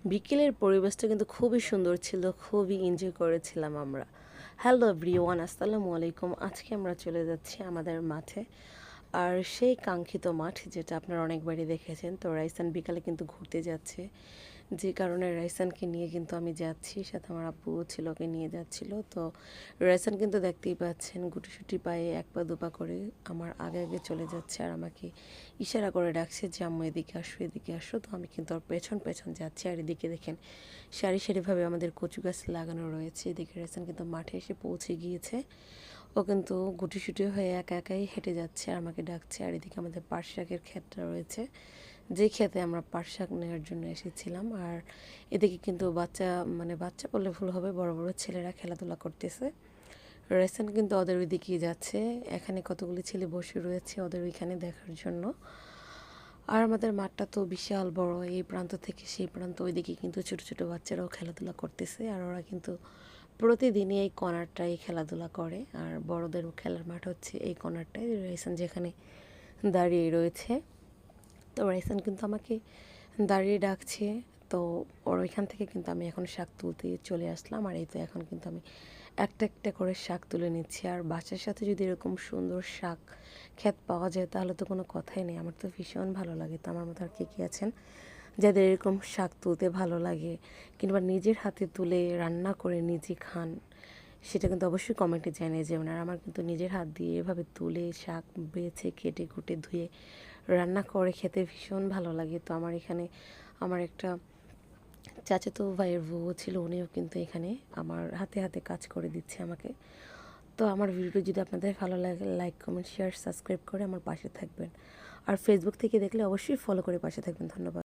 বিকেলের পরিবেশটা কিন্তু খুবই সুন্দর ছিল, খুবই এনজয় করেছিলাম আমরা। হ্যালো এভরিওয়ান, আসসালামু আলাইকুম। আজকে আমরা চলে যাচ্ছি আমাদের মাঠে, আর সেই কাঙ্ক্ষিত মাঠ যেটা আপনারা অনেকবারই দেখেছেন। তো রাইসান বিকালে কিন্তু ঘুরতে যাচ্ছে, যে কারণে রাইসানকে নিয়ে কিন্তু আমি যাচ্ছি, সাথে আমার আব্বু ছিল, ওকে নিয়ে যাচ্ছিল। তো রাইসান কিন্তু দেখতেই পাচ্ছেন গুটিসুটি পায়ে এক পা দুপা করে আমার আগে আগে চলে যাচ্ছে, আর আমাকে ইশারা করে ডাকছে যে আম্মু এদিকে আসো, এদিকে আসো। তো আমি কিন্তু ওর পেছন পেছন যাচ্ছি, আর এদিকে দেখেন সারি সারিভাবে আমাদের কচু গাছ লাগানো রয়েছে। এদিকে রাইসান কিন্তু মাঠে এসে পৌঁছে গিয়েছে। ও কিন্তু গুটিসুটি হয়ে একা একাই হেঁটে যাচ্ছে আর আমাকে ডাকছে। আর এদিকে আমাদের পাট শাকের ক্ষেতটা রয়েছে, যে ক্ষেতে আমরা পাট শাক নেওয়ার জন্য এসেছিলাম। আর এদিকে কিন্তু বাচ্চা, মানে বাচ্চা বললে ভুল হবে, বড় বড় ছেলেরা খেলাধুলা করতেছে। রেসান কিন্তু ওদের ওইদিকেই যাচ্ছে। এখানে কতগুলি ছেলে বসে রয়েছে ওদের ওইখানে দেখার জন্য। আর আমাদের মাঠটা তো বিশাল বড়, এই প্রান্ত থেকে সেই প্রান্ত, ওইদিকে কিন্তু ছোট ছোট বাচ্চারাও খেলাধুলা করতেছে। আর ওরা কিন্তু প্রতিদিনই এই কর্নারটাই খেলাধুলা করে। আর বড়দের খেলার মাঠ হচ্ছে এই কর্নারটাই, রেসান যেখানে দাঁড়িয়ে রয়েছে। তো রাইসান কিন্তু আমাকে দাঁড়িয়ে ডাকছে। তো ওর ওইখান থেকে কিন্তু আমি এখন শাক তুলতে চলে আসলাম। আর এই তো এখন কিন্তু আমি একটা একটা করে শাক তুলে নিচ্ছি। আর বাচ্চার সাথে যদি এরকম সুন্দর শাক ক্ষেত পাওয়া যায় তাহলে তো কোনো কথাই নেই, আমার তো ভীষণ ভালো লাগে। তো আমার মতো আর কে কে আছেন যাদের এরকম শাক তুলতে ভালো লাগে, কিংবা নিজের হাতে তুলে রান্না করে নিজে খান, সেটা কিন্তু অবশ্যই কমেন্টে জানিয়ে যাবেন। আর আমার কিন্তু নিজের হাত দিয়ে এভাবে তুলে শাক বেছে কেটে কুটে ধুয়ে রান্না করে খেতে ভীষণ ভালো লাগে। তো আমার এখানে আমার একটা চাচাতো ভাইয়ের বউ ছিল, উনিও কিন্তু এখানে আমার হাতে হাতে কাজ করে দিচ্ছে আমাকে। তো আমার ভিডিও যদি আপনাদের ভালো লাগে, লাইক কমেন্ট শেয়ার সাবস্ক্রাইব করে আমার পাশে থাকবেন। আর ফেসবুক থেকে দেখলে অবশ্যই ফলো করে পাশে থাকবেন। ধন্যবাদ।